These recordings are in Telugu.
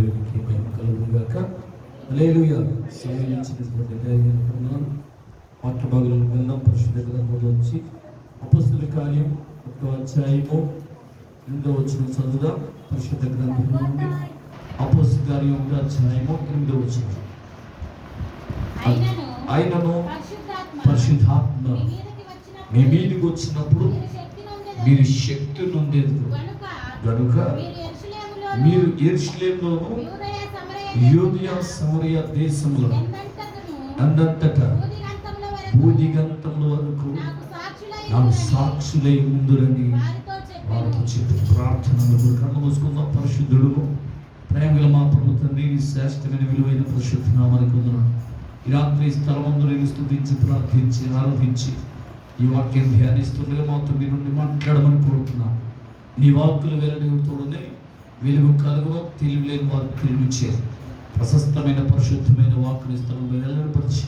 దేవునికి మహిమ కలుగును గాక. హల్లెలూయా. సమయం ఇచ్చినటువంటి దేవుని వాక్య భాగంలో గ్రంథం పరిశుద్ధ గ్రంథంలో వచ్చి అపొస్తలుల కార్యం 1వ అధ్యాయము 8వ వచనం చదువుదాం. పరిశుద్ధ గ్రంథం నుండి అపొస్తలుల కార్యం 1వ అధ్యాయము 8వ వచనం. ఆయనను పరిశుద్ధాత్మ మీ మీదకి వచ్చినప్పుడు మీరు శక్తి నొందేందుకు గనుక మీరు యెరూషలేములోను యూదయ సమరయ దేశంలో అందంతటా భూదిగంతముల వరకు నాకు సాక్షులై ఉందురని వారితో చెప్పి ప్రార్థనలు కన్ను మూసుకుందాం. పరిశుద్ధుడు ప్రేమగల మా ప్రభు తండ్రి, శ్రేష్టమైన విలువైన పరిశుద్ధ నామమునకు వందనాలు. ఈ రాత్రి స్థలమందు స్తుతించి ప్రార్థించి ఆరాధించి ఈ వాక్యం ధ్యానిస్తుండగా మాతో మీ నుండి మాట్లాడమని కోరుతున్నాను. నీ వాక్కులు వెల్లడితోడనే వెలుగు కలుగును, తెలివి లేని వారికి తెలివిచ్చారు. ప్రశస్తమైన పరిశుద్ధమైన వాక్కుని స్థలంలో వెల్లడిపరిచి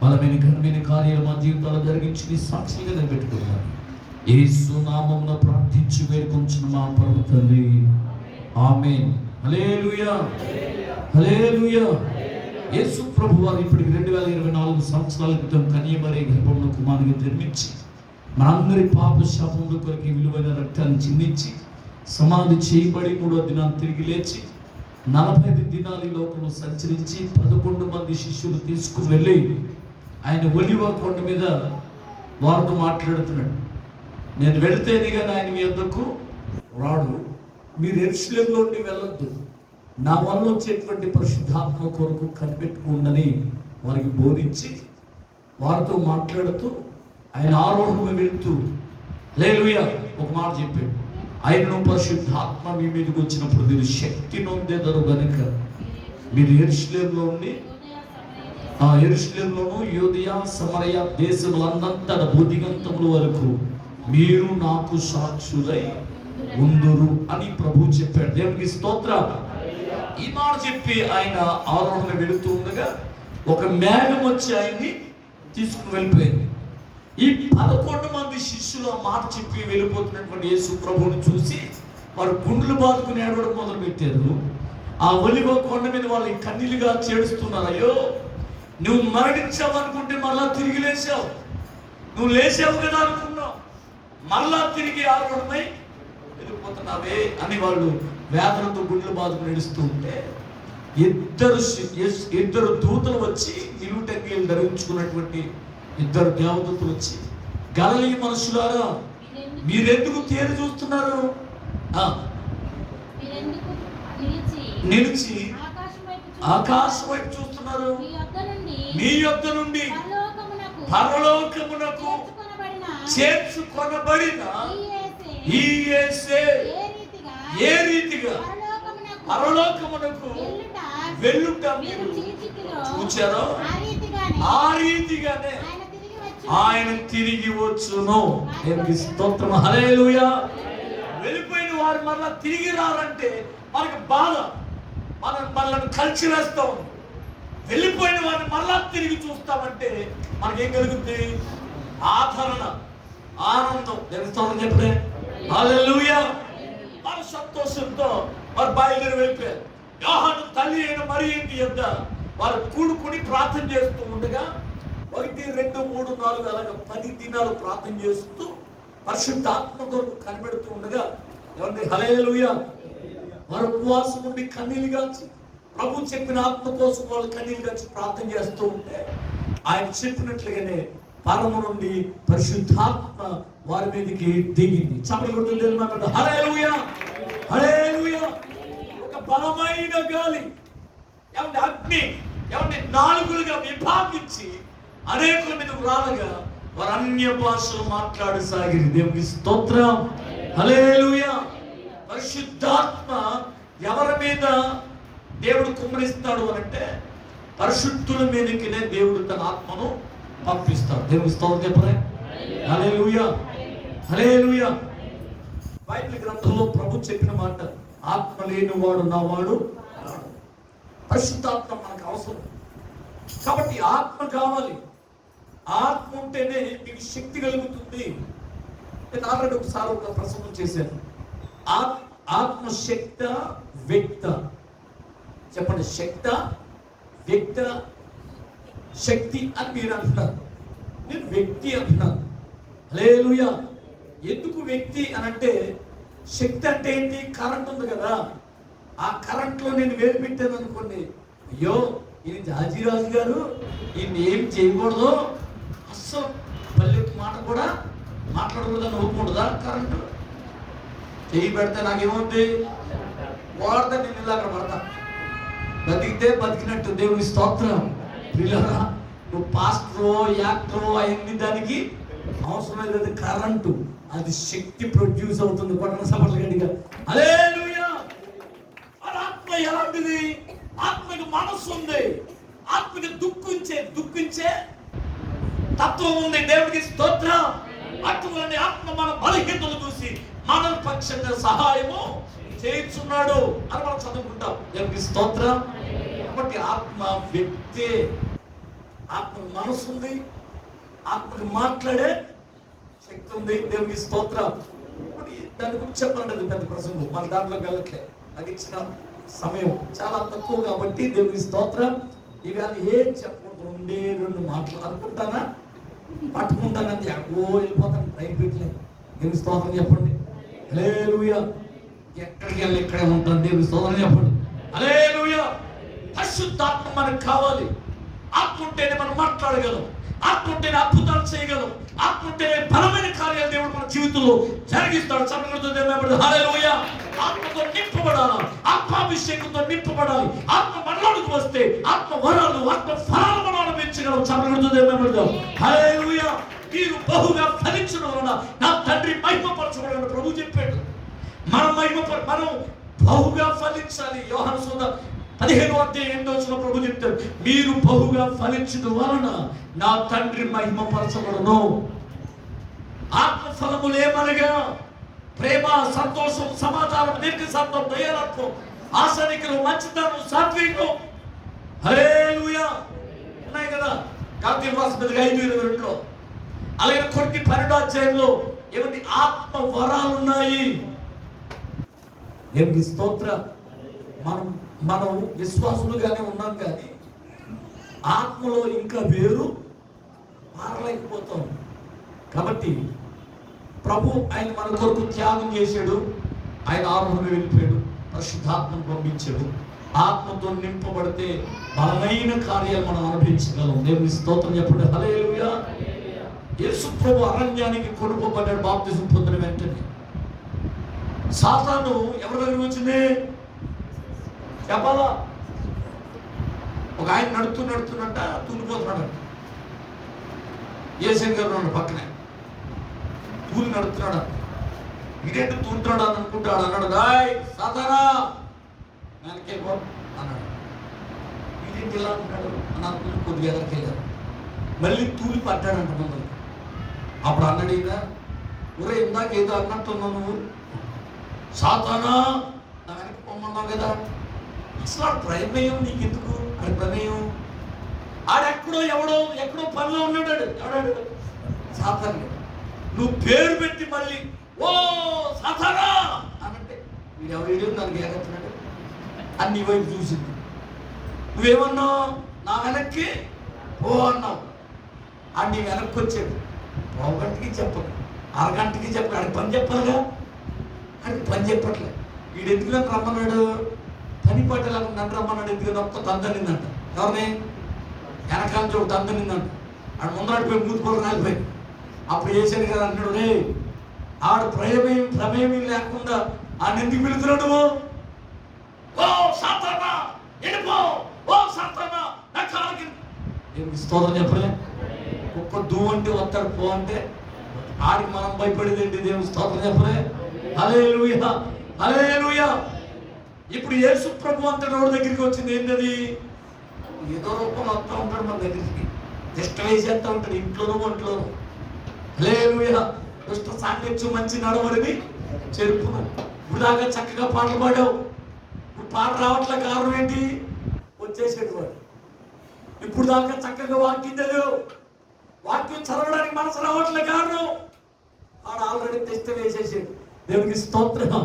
బలమైన ఘనమైన కార్యాలు మా జీవితాలు జరిగించి నీ సాక్షిగా నిలబెట్టుకున్నాను. యేసు నామమున ప్రార్థించి వేడుకొంచున్న మా ప్రభు తండ్రి, ఆమేన్. హల్లెలూయా, హల్లెలూయా. యేసు ప్రభు వారు ఇప్పటికి 2024 సంవత్సరాల క్రితం కన్యమరీ గర్భంలో కుమారునిగా జన్మించి మనందరి పాప శాపముల కొరకు విలువైన రక్తాన్ని చిందించి సమాధి చేయబడి 3వ దినాన్ని తిరిగి లేచి 45 దినాలు ఈ లోకంలో సంచరించి 11 మంది శిష్యులు తీసుకుని వెళ్ళి ఆయన ఒలివ కొండ మీద వారితో మాట్లాడుతున్నాడు. నేను వెళితేనే కానీ ఆయన మీ వద్దకు రాడు, మీరు యెరూషలేములోకి వెళ్ళొద్దు, నా వల్ల వచ్చేటువంటి పరిశుద్ధాత్మ కొరకు కనిపెట్టుకుందని వారికి బోధించి వారితో మాట్లాడుతూ ఆయన ఆరోహణ వెళుతూ హల్లెలూయా ఒక మాట చెప్పాడు. ఆయనను పరిశుద్ధాత్మ మీ మీదకి వచ్చినప్పుడు మీరు శక్తి నొందేదరు గనుక మీరు యెరూషలేములోని యెరూషలేములోను యూదయ సమరయ దేశములందంతటా భూదిగంతముల వరకు మీరు నాకు సాక్షులై ఉందురు అని ప్రభు చెప్పాడు. దేవునికి స్తోత్రం. ఈ మాట చెప్పి ఆయన ఆరోహణ వెళుతూ ఉండగా ఒక మేఘం వచ్చి ఆయన్ని తీసుకుని వెళ్ళిపోయింది. ఈ 11 మంది శిష్యులు ఆ మాట చెప్పి వెళ్ళిపోతున్నటువంటి యేసు ప్రభువుని చూసి వారు గుండెలు బాదుకుని ఏడవడం మొదలు పెట్టారు. ఆ ఒలివ కొండ మీద వాళ్ళు కన్నీలుగా చేడుస్తున్నారు. అయ్యో, నువ్వు మరణించావు అనుకుంటే మళ్ళా తిరిగి లేచావు, నువ్వు లేచావు కదా అనుకున్నావు, మళ్ళా తిరిగి ఆరోహణమై వెళ్ళిపోతున్నావే అని వాళ్ళు వేదనతో గుండెలు బాదుకుని ఏడుస్తూ ఉంటే ఇద్దరు దూతలు వచ్చి నిలువుటంగీలు ధరించుకున్నటువంటి 2 దేవదూతలు వచ్చి, గలిలీ మనుషులారా మీరెందుకు తేరు చూస్తున్నారు? నిలిచి ఆకాశం వైపు చూస్తున్నారు. మీ యొద్ద నుండి పరలోకమునకు చేర్చుకొనబడిన ఈ యేసే ఏ రీతిగా పరలోకమునకు వెళ్ళుట మీరు చూచారో ఆ రీతిగానే ఆయన తిరిగి వచ్చును. దేవునికి స్తోత్రం. హల్లెలూయా. వెళ్ళిపోయిన వారు మరలా తిరిగి రారంటే మనకు బాధ, మనల్ని కలిసి వేస్తాం. వెళ్ళిపోయిన వారిని మరలా తిరిగి చూస్తామంటే మనకేం కలుగుతుంది? ఆదరణ, ఆనందం. దేవునికి స్తోత్రం చెప్పండి. హల్లెలూయా. మన సంతోషంతో వారు బయలుదేరి వెళ్ళిపోయారు. యోహాను తల్లి అయిన మరియ ఇంటి యొద్ద వారు కూడుకుని ప్రార్థన చేస్తూ ఉండగా 1, 2, 3, 4 అలాగా 10 దినాలు ప్రార్థన చేస్తూ పరిశుద్ధాత్మ కొరకు కనిపెడుతూ ఉండగా ఏమంటే హల్లెలూయా, వారు ఉపవాసం ఉండి కన్నీళ్ళు గాచి ప్రభు చెప్పిన ఆత్మ కోసం వాళ్ళు కన్నీళ్ళు గాచి ప్రార్థన చేస్తూ ఉంటే ఆయన చెప్పినట్లుగానే పరము నుండి పరిశుద్ధాత్మ వారి మీదకి దిగింది. చప్పట్లు కొట్టుకుంటూ హల్లెలూయా, హల్లెలూయా. ఒక బలమైన గాలి, ఏమంటే అగ్ని, ఏమంటే నాలుగులుగా విభాగించి అనేకుల మీదకు రాలగా వారు అన్య భాషలు మాట్లాడసాగిరి. దేవునికి స్తోత్రం. హల్లెలూయా. పరిశుద్ధాత్మ ఎవరి మీద దేవుడు కుమ్మరిస్తాడు అంటే పరిశుద్ధుల మీదకినే దేవుడు తన ఆత్మను పంపిస్తాడు. దేవునికి స్తోత్రం చెప్పలే. హల్లెలూయా, హల్లెలూయా. బైబిల్ గ్రంథంలో ప్రభు చెప్పిన మాట, ఆత్మ లేనివాడు నా వాడు. పరిశుద్ధాత్మ మనకు అవసరం కాబట్టి ఆత్మ కావాలి. ఆత్మ ఉంటేనే మీకు శక్తి కలుగుతుంది. నేను ఆల్రెడీ ఒకసారి ఒక ప్రసంగం చేశాను. ఆత్మశక్త వ్యక్త చెప్పండి, వ్యక్త, శక్తి అని మీరు అంటున్నారు, నేను వ్యక్తి అంటున్నాను. హల్లెలూయా. ఎందుకు వ్యక్తి అని అంటే, శక్తి అంటే ఏంటి? కరెంట్ ఉంది కదా, ఆ కరెంట్లో నేను వేలు పెట్టాను అనుకోండి, అయ్యో ఈయన జాజీరాజు గారు ఈయన ఏం చేయకూడదు, అస్సలు పల్లెకి మాట కూడా మాట్లాడకూడదని ఒప్పుకుంటుందా? కరెంటు చేయి పెడితే నాకేమవుద్ది? వాడితే నేను ఇలాగ పడతా, బతికితే బతికినట్టు. దేవుని స్తోత్రం. పిల్లరా, నువ్వు పాస్టరో యాక్టరో అయింది దానికి అవసరం లేదు. అది కరెంటు, అది శక్తి ప్రొడ్యూస్ అవుతుంది. పట్టణ సభలు గట్టిగా హల్లెలూయా. ఆత్మ ఎలాంటిది? ఆత్మకి మనస్సు ఉంది, ఆత్మకి దుఃఖించే తత్వం ఉంది. దేవుడికి స్తోత్రం. అటువంటి ఆత్మ మన బలహీనతలు చూసి మన పక్షంగా సహాయము చేయించున్నాడు అని మనం చదువుకుంటాం. దేవుడికి స్తోత్రం. కాబట్టి ఆత్మ వ్యక్తే, ఆత్మ మనసు ఉంది, ఆత్మకి మాట్లాడే శక్తి ఉంది. దేవుడికి స్తోత్రం. దాని గురించి చెప్పాలంటే పెద్ద ప్రసంగం, మన దాంట్లోకి వెళ్ళట్లే, నాకు ఇచ్చిన సమయం చాలా తక్కువ కాబట్టి దేవుడికి స్తోత్రం. ఇవాళ ఏం చెప్పకూడదు, 2 మాటలు అనుకుంటానా, పట్టుకుంటానంటే ఎక్కడో వెళ్ళిపోతాను, టైం పెట్టలేదు. దేవుని స్తోత్రం చెప్పండి. హల్లెలూయా. ఎక్కడికి వెళ్ళి ఇక్కడే ఉంటాను. దేవుని స్తోత్రం చెప్పండి. హల్లెలూయా. పరిశుద్ధాత్మ మనకు కావాలి. ఆత్మ ఉంటేనే మనం మాట్లాడగలం, ఆత్మ ఉంటేనే అద్భుతాలు చేయగలం, ఆత్మ ఉంటేనే బలమైన కార్యాలు దేవుడు మన జీవితంలో జరిగిస్తాడు. సమయంలో హల్లెలూయా. ఆత్మతో నింపబడాలి, ఆత్మాభిషేకంతో నింపబడాలి. ఆత్మ మనలోకి వస్తే ఆత్మ వరాలు, ఆత్మ ఫలాలు మనం అనుభవించగలం. సమయంలో హల్లెలూయా. మీరు బహుగా ఫలించడం వలన నా తండ్రి మహిమపరచబడాలని ప్రభు చెప్పాడు. మనం బహుగా ఫలించాలి. యోహాను సువార్త 15:8 ప్రభు చెప్తాడు, మీరు బహుగా ఫలించడం వలన నా తండ్రి మహిమపరచబడును. ఆత్మ ఫలములు ఏమనగా ప్రేమ, సంతోషం, సమాధానం, దీర్ఘశాంతం, దయాలత్వం, ఆశనికలు, మంచితనం, సాత్వికం. హల్లెలూయా ఉన్నాయి కదా. గలాతీయులకు రాసిన పత్రిక 5:22. అలాగే కొట్టి 12వ అధ్యాయంలో ఏమంటే ఆత్మ వరాలు ఉన్నాయి. దేవునికి స్తోత్రం. మనం విశ్వాసులుగానే ఉన్నాం, కానీ ఆత్మలో ఇంకా వేరు మారలేకపోతాం. కాబట్టి ప్రభు ఆయన మన కొరకు త్యాగం చేశాడు. ఆయన ఆరోహణ వెళ్ళిపోయాడు, పరిశుద్ధాత్మను పంపించాడు. ఆత్మతో నింపబడితే బలమైన కార్యాలు మనం అనుభవించగలం. దేవుని స్తోత్రం చెప్పండి. హల్లెలూయా. యేసు ప్రభు అరణ్యానికి కొనుక్కోబడ్డాడు బాప్తిజం పొందిన వెంటనే. సాతాను ఎవరి దగ్గరికి వచ్చింది చెప్పాలా? ఒక ఆయన నడుతున్నట్ట తుల్లిపోతున్నాడు. ఏసన్ గారు ఉన్నాడు పక్కనే, తూలి నడుతున్నాడు. ఇదేంటి తూలుతున్నాడు అని అనుకుంటాడు. అన్నాడు, రాయ్ సాతానా వెనకేమో అన్నాడు. ఇదేంటి ఇలా అంటున్నాడు అని అనుకుని కొద్దిగా ఎదరికెళ్ళారు. మళ్ళీ తూలి పడ్డాడంట ముందు. అప్పుడు అన్నాడు ఈయన, ఊరే ఇందాక ఏదో అన్నట్టున్నావు నువ్వు, సాతానా నా వెనక్కి పొమ్మన్నావు కదా. అసలు ఆడు ప్రమేయం నీకు ఎందుకు? ఆడి ప్రమేయం ఆడెక్కడో ఎక్కడో పనిలో ఉన్నాడు. ఎవడాడు? సాతాను. నువ్వు పేరు పెట్టి మళ్ళీ ఓ సాతానా అనంటే వీడు ఎవరు దానికి ఏగొచ్చినాడు అని నీ వైపు చూసింది. నువ్వేమన్నావు? నా వెనక్కి ఓ అన్నావు. ఆడు నీ వెనక్కి వచ్చాడు. 1 గంటకి చెప్పదు, 1/2 గంటకి చెప్పదు. ఆడికి పని చెప్పాలిగా, ఆడికి పని చెప్పట్లే. వీడు ఎందుకు నన్ను రమ్మన్నాడు? పని పట్టేలాగా నన్ను రమ్మన్నాడు. ఎందుకు ఒక్క తందనిందంట. ఎవరిని? వెనకాల చూడు తందనిందంట. ఆడు ముందరాడిపోయి మూతిపోలు రాలిపోయి. అప్పుడు వేసాడు కదా అన్నాడు, రే ఆడు ప్రమేయం లేకుండా ఆయన ఎందుకు పిలుతున్నాడు? ఓ సాతానా వెళ్ళిపో, ఓ సాతానా నా కాళ్ళకి. ఏమి స్తోత్రం చెప్పలే. ఒక్క దూ అంటే వస్తాడు, పో అంటే ఆడికి మనం భయపడేదేంటి? దేవుని స్తోత్రం చెప్పలే. హల్లెలూయా, హల్లెలూయా. ఇప్పుడు యేసు ప్రభు అంత రోడ్డు దగ్గరికి వచ్చింది. ఏంటది? ఏదో రూపంలో వస్తూ ఉంటాడు మన దగ్గరికి, జస్ట్ వేసేస్తూ ఉంటాడు ఇంట్లోనూ ఒంట్లోనూ. హల్లెలూయా. దుష్ట సాంగత్యం, మంచి నడవడిని చెరుపును. ఇప్పుడు దాకా చక్కగా పాటలు పాడావు, ఇప్పుడు పాట రావట్లే. కారణం ఏంటి? వచ్చేసాడు వాడు. ఇప్పుడు దాకా చక్కగా వాక్యం చదివావు, వాక్యం చదవడానికి మనసు రావట్లే. కారణం వాడు ఆల్రెడీ తెస్తే వేసేసాడు. దేవునికి స్తోత్రం.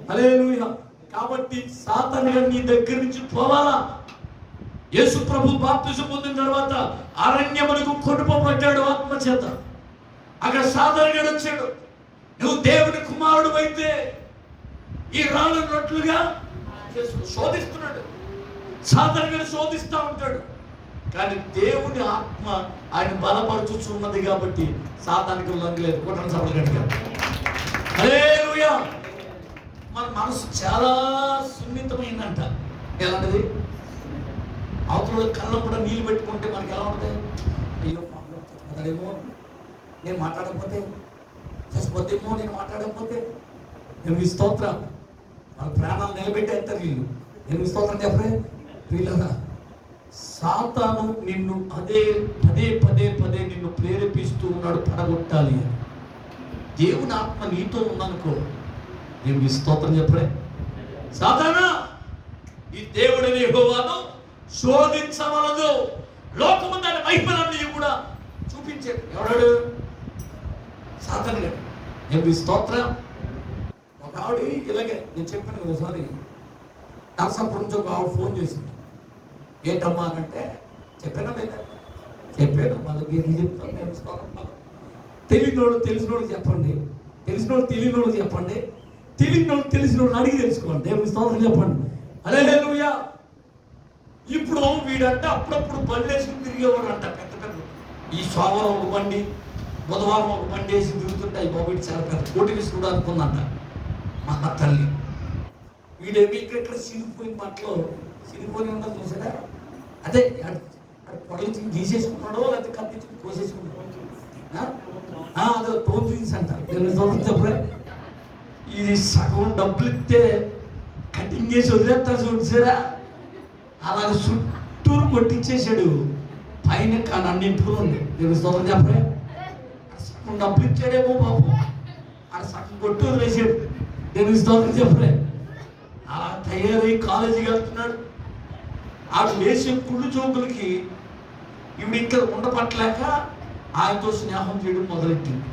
హల్లెలూయా. కాబట్టి సాతాను గారు నీ దగ్గర నుంచి పోవాలా. యేసు ప్రభు బాప్తిజం పొందిన తర్వాత అరణ్యమునకు కొనుపోబడ్డాడు ఆత్మ చేత. అక్కడ సాతాను గారు వచ్చాడు, నువ్వు దేవుని కుమారుడు అయితే ఈ రాళ్ళు రొట్లుగా శోధిస్తున్నాడు. సాతాను గారు శోధిస్తూ ఉంటాడు, కానీ దేవుని ఆత్మ ఆయన బలపరచుచున్నది కాబట్టి సాతానికి లొంగలేదు. కొట్టని సభలు గట్టిగా హల్లెలూయా. మన మనసు చాలా సున్నితమైందంట. ఎలాంటిది? అవతల కళ్ళం కూడా నీళ్ళు పెట్టుకుంటే మనకి ఎలా ఉంటాయి? అయ్యో మాట్లాడేమో, నేను మాట్లాడకపోతే చచ్చిపోతేమో, నేను మాట్లాడకపోతే. నేను ఈ స్తోత్రం మన ప్రాణాలు నిలబెట్టేస్తారు వీళ్ళు. నేను ఈ స్తోత్రం చెప్పలే వీళ్ళదా. సాతాను నిన్ను అదే పదే పదే పదే నిన్ను ప్రేరేపిస్తూ ఉన్నాడు పడగొట్టాలి. దేవుని ఆత్మ నీతో ఉందనుకో, నేను ఈ స్తోత్రం చెప్పలే. సాతానా, ఈ దేవుడిని యెహోవాను శోధించవలదు, లోకము దాని మహిమలన్నీ కూడా చూపించాడు. ఎవడాడు? సాతాను గారు. నేను ఈ స్తోత్రం. ఒక ఆవిడ ఇలాగే నేను చెప్పాను ఒకసారి, నర్సాపురం నుంచి ఒక ఆవిడ ఫోన్ చేసింది. ఏంటమ్మా అంటే చెప్పానా లేదా? చెప్పాను. వాళ్ళకి చెప్తాను. తెలియనోడు తెలిసినోడు చెప్పండి, తెలిసినోడు తెలియనోడు చెప్పండి, తెలియనోడు తెలిసినోడు అడిగి తెలుసుకోండి. దేవుని స్తోత్రం చెప్పండి. హల్లెలూయా. ఇప్పుడు వీడంటే అప్పుడప్పుడు బండి వేసుకుని తిరిగేవాడు అంట. పెద్ద పెద్ద ఈ సోమవారం ఒక బండి, బుధవారం ఒక బండి వేసి తిరుగుతుంటాయి. బాబు చాలా పెద్ద పోటీలు చూడ అనుకుందంట మా తల్లి. వీడేమి ఇక్కడ సిరిపోయిన బట్టలో సిరిపోయి ఉండదు చూసారా? అదే పొడలు గీసేసుకున్నాడో లేకపోతే కత్తించుకుని కోసేసుకున్నాడు. అదే టోన్ జీన్స్ అంటారు. చెప్పలే. ఇది సగం డబ్బులు ఇస్తే కటింగ్ చేసి వదిలేస్తారు చూసారా? అలాగే చుట్టూరు కొట్టించేసాడు. పైన కానీ అన్నింటిలో ఉంది. నేను స్తోత్రం చెప్పలే. సగం డబ్బులు ఇచ్చాడేమో బాబు, ఆడ సగం కొట్టి వదిలేసాడు. నేను స్తోత్రం చెప్పలే. అలా తయారై కాలేజీకి వెళ్తున్నాడు. ఆడు వేసే కుళ్ళు చౌకులకి ఇవి ఇంకా ఉండపట్టలేక ఆయనతో స్నేహం చేయడం మొదలెట్టింది.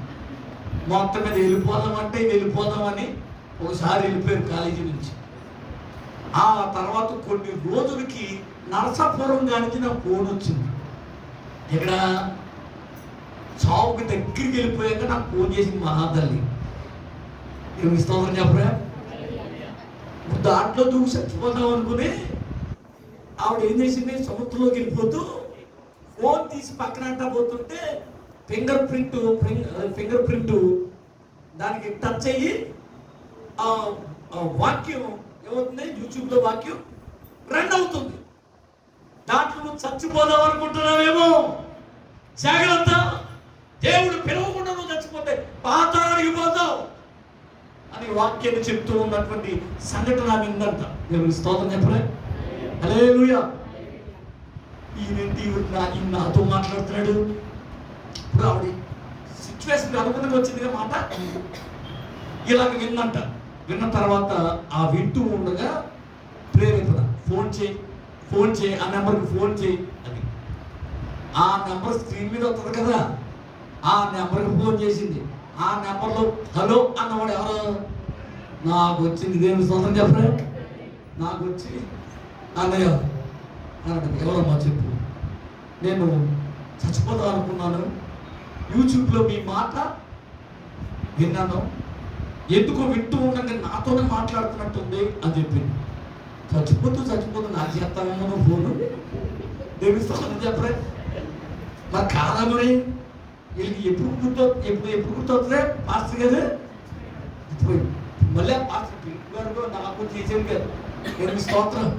మొత్తం మీద వెళ్ళిపోదామంటే వెళ్ళిపోదామని ఒకసారి వెళ్ళిపోయారు కాలేజీ నుంచి. ఆ తర్వాత కొన్ని రోజులకి నరసాపురం గానికి నాకు ఫోన్ వచ్చింది. ఇక్కడ చావుకి దగ్గరికి వెళ్ళిపోయాక నాకు ఫోన్ చేసింది మహాతల్లి. నేను స్తోత్రం చెప్పరా? దాంట్లో దూకి చచ్చిపోతాం అనుకుని ఆవిడ ఏం చేసింది, సముద్రంలోకి వెళ్ళిపోతూ ఫోన్ తీసి పక్కన అంటా పోతుంటే ఫింగర్ ప్రింట్ దానికి టచ్ అయ్యి వాక్యం ఏమవుతుంది, యూట్యూబ్లో వాక్యం రన్ అవుతుంది. దాంట్లో నువ్వు చచ్చిపోదాం అనుకుంటున్నావేమో, జాగ్రత్త. దేవుడు పిలవకుండా నువ్వు చచ్చిపోతే పాతాళానికి పోతావు అని వాక్యాన్ని చెప్తూ ఉన్నటువంటి సంఘటన విందంట. దేవుని స్తోత్రం చెప్పలే. హల్లెలూయా. ఈయనేంటి నాతో మాట్లాడుతున్నాడు. ఇప్పుడు ఆవిడ సిచ్యువేషన్ అనుకున్నది వచ్చిందిగా మాట. ఇలాగ విందంట. విన్న తర్వాత ఆ వింటూ ఉండగా ప్రేరేపణ, ఫోన్ చేయి ఆ నెంబర్కి ఫోన్ చేయి అని. ఆ నెంబర్ స్క్రీన్ మీద వస్తుంది కదా, ఆ నెంబర్కి ఫోన్ చేసింది. ఆ నెంబర్లో హలో అన్నవాడు ఎవరో నాకు వచ్చింది. దేవుని స్తోత్రం చెప్పలే. నాకు వచ్చి అన్నయ్య అన్నాడు. ఎవరమ్మా చెప్పు. నేను చచ్చిపోతాను అనుకున్నాను, యూట్యూబ్లో మీ మాట విన్నాను, ఎందుకో వింటూ ఉండగా నాతోనే మాట్లాడుతున్నట్టుంది అని చెప్పింది. చచ్చిపోతూ నాకు చేస్తామేమో ఫోను. దేవుని స్తోత్రం చెప్పలే. మరి కాదమని వీళ్ళకి ఎప్పుడు గుర్తవుతుందే పాస్టర్ గారు. ఇప్పుడు మళ్ళీ పాస్టర్ గారు నాకు చేసేది కదా. దేవుని స్తోత్రం.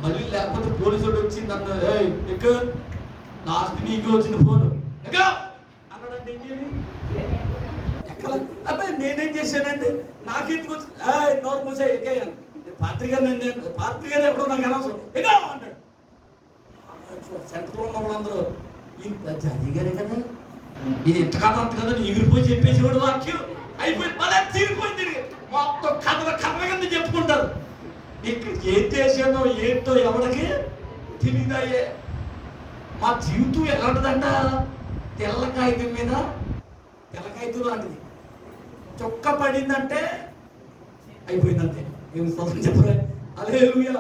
మళ్ళీ లేకపోతే పోలీసు వాడు వచ్చి నన్ను ఎక్క లాస్ట్ నీకు వచ్చిన ఫోను అన్నాడంటే ఎక్కడ అబ్బాయి నేనేం చేశానండి, నాకెందుకు వచ్చి నోరు మూసా ఎక్కాను. పాత్రి గారు ఎప్పుడో నాకు అనవసరం ఎగా అంటాడు. సెంటర్లో ఉన్న వాళ్ళందరూ జాతి గారే కదా, ఇది ఎంత కథ అంత కదా ఎగిరిపోయి చెప్పేసేవాడు వాక్యం అయిపోయింది. మళ్ళీ తీరిపోయింది. మొత్తం కథల కింద చెప్పుకుంటారు. ఇక్కడ ఏం చేసానో ఏంటో ఎవరికి తెలియదాయే. మా జీవితం ఎలాంటిదంట, తెల్ల కాగితం మీద తెల్ల కాగితం లాంటిది. చొక్క పడిందంటే అయిపోయిందంతే. ఏమి స్తోత్రం చెప్పలే. హల్లెలూయా.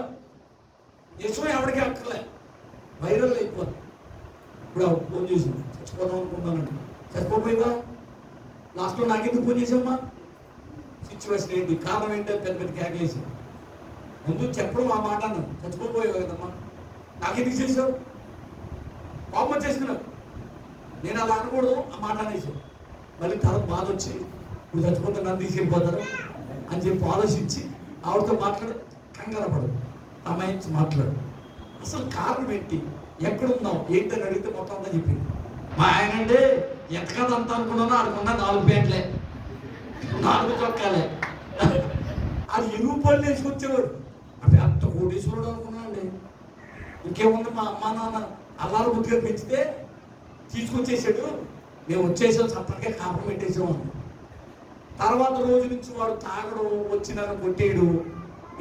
యశో ఎవరికి అక్కర్లే, వైరల్ అయిపోతుంది. ఇప్పుడు ఫోన్ చేసింది, చచ్చిపోదాం అనుకున్నానండి. చచ్చిపోయినా లాస్ట్లో నాకెందుకు ఫోన్ చేసామ్మా, సిచ్యువేషన్ ఏంటి, కారణం ఏంటో పెద్ద పెద్ద కేకలేసి ముందు చెప్పడం ఆ మాట అన్నాను. చచ్చిపోయావు కదమ్మా, నాకెందుకు చేసావు, కోపం వచ్చేసుకున్నావు. నేను అలా అనకూడదు, ఆ మాట అనేసావు. మళ్ళీ తర్వాత బాధ వచ్చి ఇప్పుడు చచ్చిపోతే నన్ను తీసుకెళ్ళిపోతారు అని చెప్పి ఆలోచించి ఆవిడతో మాట్లాడు, కంగారు పడదు, అమ్మాయించి మాట్లాడు. అసలు కారణం ఏంటి, ఎక్కడున్నావు ఏంటని అడిగితే మొత్తం అంతా చెప్పింది. మా ఆయన అంటే ఎంత కదా అంత అనుకున్నానో ఆడుకున్నా 4 ప్యాంట్లే 4 చొక్కాలే, అది 20 పళ్ళు వేసుకొచ్చేవాడు. అంటే అంత కోటేశ్వరుడు అనుకున్నానండి. ఇంకేముంది, మా అమ్మ నాన్న అల్లారు ముద్దుగా పెంచితే తీసుకొచ్చేసాడు, మేము వచ్చేసాం, సప్పటికే కాపురం పెట్టేసాము. తర్వాత రోజు నుంచి వాడు తాగడం, వచ్చి నన్ను కొట్టేయడు.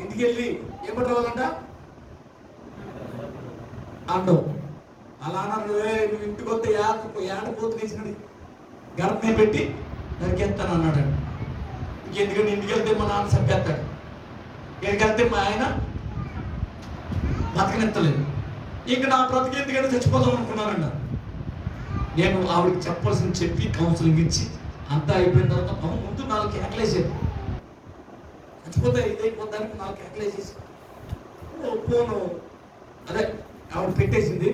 ఇంటికి వెళ్ళి ఏమంటావాలంట అండవు. అలా అన్నారు, నువ్వు ఇంటికి వస్తే ఏడపోతు వేసినది గడపనే పెట్టి నరికేస్తాను అన్నాడు. ఎందుకంటే ఇంటికి వెళ్తే మా నాన్న చంపేస్తాడు, ఇక్కడికి వెళ్తే మా ఆయన బతకనెత్తలేదు. ఇక నా బ్రతికి ఎందుకంటే చచ్చిపోదాం అనుకున్నానండి. నేను ఆవిడకి చెప్పాల్సింది చెప్పి కౌన్సిలింగ్ ఇచ్చి అంతా అయిపోయిన తర్వాత ముందు 4 కేకలేసాను. చచ్చిపోతే ఇదైపోతానికి 4 కేకలేసేసి ఫోను అదే ఆవిడ పెట్టేసింది.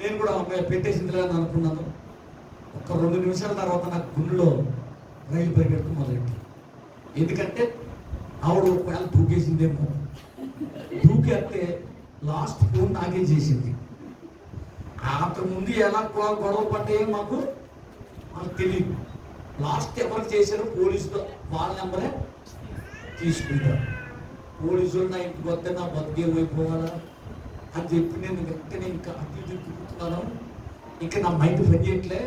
నేను కూడా అమ్మాయి పెట్టేసిందిలే అని అనుకున్నాను. ఒక 2 నిమిషాల తర్వాత నాకు గుండెలో రైలు పరిగెడుతూ మొదలెట్టి. ఎందుకంటే ఆవిడ ఒకవేళ దూకేసిందేమో, దూకేస్తే లాస్ట్ ఫోన్ నాకే చేసింది. అంతకుముందు ఎలా గొడవ పడ్డాయో మాకు తెలియదు. లాస్ట్ ఎవరికి చేశారో పోలీసులు వాళ్ళ నెంబరే తీసుకుంటారు. పోలీసులు నా ఇంటికి వస్తే నా బతికేమైపోవాలా అని చెప్పి నేను వెంటనే ఇంకా అటు తిరుగుతున్నాను. ఇంకా నా మైండ్ పని చేయట్లే.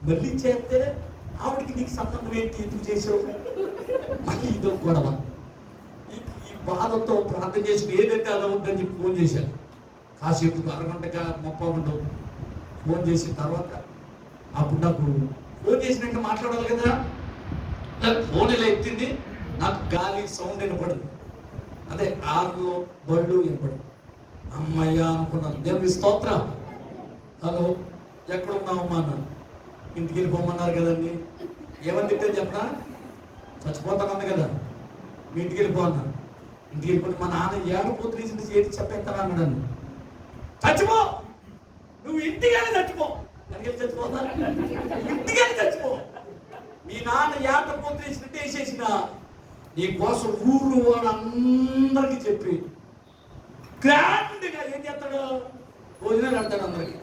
మళ్ళీ చేస్తే ఆవిడకి నీకు సంబంధం ఏంటి, ఎందుకు చేసావు, మళ్ళీ ఇదో గొడవ. ఈ బాధతో ప్రార్థన చేసి ఏదైతే అలా ఉందని చెప్పి ఫోన్ చేశాను. కాసేపు అరగంటగా 30 గంటలు ఫోన్ చేసిన తర్వాత అప్పుడు నాకు ఫోన్ చేసినాక మాట్లాడాలి కదా. ఫోన్ ఇలా ఎత్తింది, నాకు గాలి సౌండ్ వినపడదు, అదే ఆర్లు బళ్ళు వినపడదు. అమ్మయ్యా అనుకున్నాను. దేవుని స్తోత్రం. హలో, ఎక్కడున్నావమ్మా అన్నాను. ఇంటికి వెళ్ళిపోమన్నారు కదండి. ఏమని తిట్టాను చెప్పనా, చచ్చిపోతానంది కదా, మీ ఇంటికి వెళ్ళిపో అన్నాను. ఇంటికి వెళ్ళిపోతే మా నాన్న ఏడపోతు ఏది చెప్పేస్తాను అన్నాడు. చచ్చిపో, నువ్వు ఇంటికైనా చచ్చిపో, చచ్చిపోతా, ఇంటికైనా చచ్చిపో. మీ నాన్న ఏడపోతు వేసేసిన నీ కోసం ఊరు వాళ్ళందరికీ చెప్పి గ్రాండ్గా ఏం చేస్తాడు, భోజనాలు పెడతాడు అందరికి.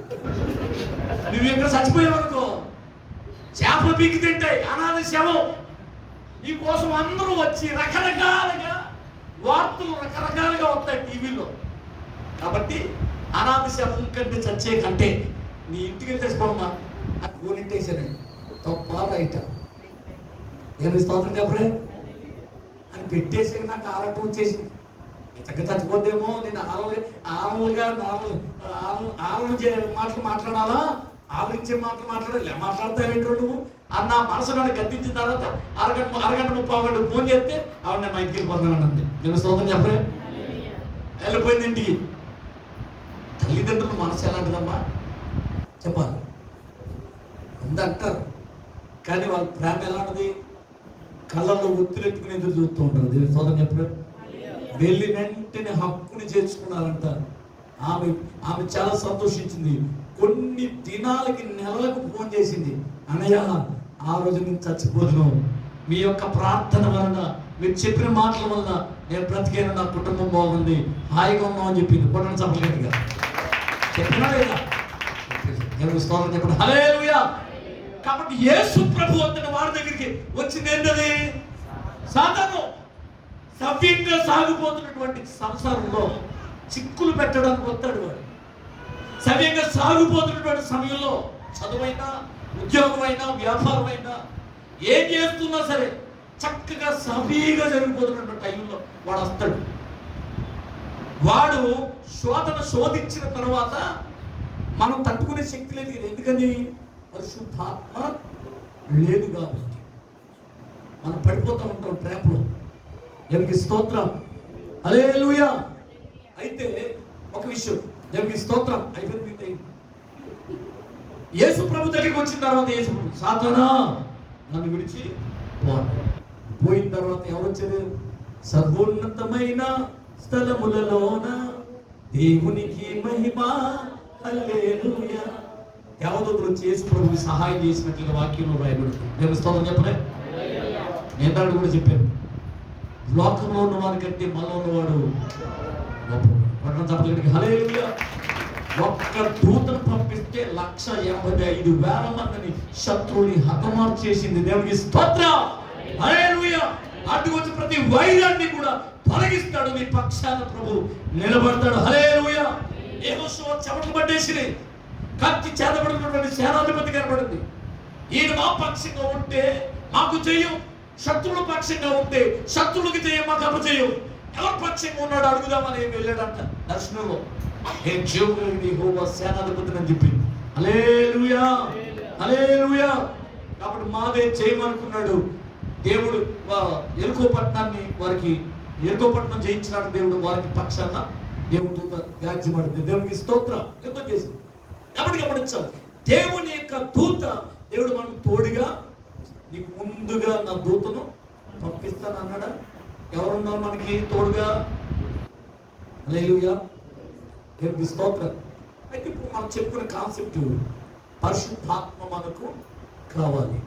నువ్వు ఎక్కడ చచ్చిపోయావు అనుకో, చేపలు పీకి తింటాయి, అనాథ శవం. నీ కోసం అందరూ వచ్చి రకరకాలుగా వార్తలు రకరకాలుగా వస్తాయి టీవీలో. కాబట్టి అనాథ శవం కంటే చచ్చే కంటే నీ ఇంటికి తెచ్చుకోమ్మా అని గోనిట్టేసానండి. తప్ప రైట, ఏమి స్తోత్రం చెప్పలే అని పెట్టేసి నాకు ఆరాటం వచ్చేసింది. చక్కగా చచ్చిపోతేమో నేను ఆరులుగా మాటలు మాట్లాడాలా, ఆవరించే మాటలు మాట్లాడాలి, మాట్లాడతావేంటో నువ్వు అన్న మనసు నన్ను గద్దించిన తర్వాత అరగంట 30 గంటలు ఫోన్ చేస్తే ఆవిడ నేను మా ఇంటికి వెళ్ళిపోతున్నాను అండి. నేను స్తోత్రం చెప్పలే, వెళ్ళిపోయింది ఇంటికి. తల్లిదండ్రులు మనసు ఎలాంటిదమ్మా చెప్పాలి, అంటారు కానీ వాళ్ళ ప్రేమ ఎలాంటిది, కళ్ళల్లో ఒత్తిరెట్టుకుని ఎదురు చూస్తూ ఉంటారు. దేవుని స్తోత్రం చెప్పలేదు. వెళ్ళి వెంటనే హక్కుని చేర్చుకున్నారంట. ఆమె చాలా సంతోషించింది. కొన్ని దినాలకి నెలలకు ఫోన్ చేసింది, అన్నయ్య ఆ రోజు నేను చచ్చిపోతున్నాను, మీ యొక్క ప్రార్థన వలన, మీరు చెప్పిన మాటల వలన నేను బ్రతికేను, నా కుటుంబం బాగుంది, హాయిగా ఉన్నాం అని చెప్పింది. కొట్టని చెప్పలేదుగా చెప్పినా లేదా, స్తోత్రం చెప్పండి. హల్లెలూయా. కాబట్టి యేసు ప్రభు అంతటి వారి దగ్గరికి వచ్చింది ఏంటది, సాతాను సవ్యంగా సాగిపోతున్నటువంటి సంసారంలో చిక్కులు పెట్టడానికి వస్తాడు వాడు. సవ్యంగా సాగిపోతున్నటువంటి సమయంలో చదువైనా, ఉద్యోగమైనా, వ్యాపారమైనా, ఏం చేస్తున్నా సరే చక్కగా సవ్యంగా జరిగిపోతున్నటువంటి టైంలో వాడు వస్తాడు. వాడు శోధించిన తర్వాత మనం తట్టుకునే శక్తి లేదు. ఎందుకని, పరిశుద్ధాత్మ లేదు కాబట్టి మనం పడిపోతూ ఉంటాం ట్రాప్లో. దేవునికి స్తోత్రం. హల్లెలూయా. అయితే ఒక విషయం, దేవునికి స్తోత్రం. అయిపోయింది. యేసు ప్రభు దగ్గరికి వచ్చిన తర్వాత యేసు ప్రభు, సాతానా నన్ను విడిచి పోయిన తర్వాత ఎవరు వచ్చారు? సర్వోన్నతమైన స్థలములలోన దేవునికి మహిమ, హల్లెలూయా. దేవదూతలు వచ్చి యేసు ప్రభుకి సహాయం చేసినట్లుగా వాక్యంలో రాయబడుతుంది. దేవుని స్తోత్రం చెప్పలే. నేను కూడా చెప్పాను, లోకంలో ఉన్నవాడి కంటే మనలో ఉన్నవాడు గొప్ప. హల్లెలూయా. ఒక్క దూతను పంపిస్తే 185,000 మందిని శత్రువుని హతమార్పు చేసింది. దేవునికి స్తోత్రం. హల్లెలూయా. అటువచ్చి ప్రతి వైరాన్ని కూడా తొలగిస్తాడు. నీ పక్షాన ప్రభు నిలబడతాడు. హల్లెలూయా. యెహోషువ చెమటలు పట్టేసినాయి, కత్తి చేతబడినటువంటి సేనాధిపతి కనబడింది. ఈయన మా పక్షంగా ఉంటే మాకు చెయ్యం, శత్రువుల పక్షంగా ఉంటే శత్రువులకి చెయ్యం, మాకు అపచెయ్యం. ఎవరి పక్షంగా ఉన్నాడు అడుగుదామని వెళ్ళాడంట దర్శనంలో. నేను జీవుని యెహోవా సేనాధిపతిని అని చెప్పింది. హల్లెలూయా, హల్లెలూయా. కాబట్టి మాదే చేయమనుకున్నాడు దేవుడు. ఎరుకో పట్టణాన్ని వారికి, ఎరుకో పట్టణం జయించినాడు దేవుడు. వారికి పక్షాన దేవుడు వ్యాజ్యపడింది. దేవునికి స్తోత్రం. యుద్ధం చేసింది. కాబట్టి గమనించాలి, దేవుని యొక్క దూత, దేవుడు మనకు తోడుగా, నీకు ముందుగా నా దూతను పంపిస్తాను అన్నాడా? ఎవరున్నారు మనకి తోడుగా? హల్లెలూయా, దేవునికి స్తోత్రం. అయితే ఇప్పుడు మనం చెప్పుకునే కాన్సెప్ట్, పరిశుద్ధాత్మ మనకు కావాలి.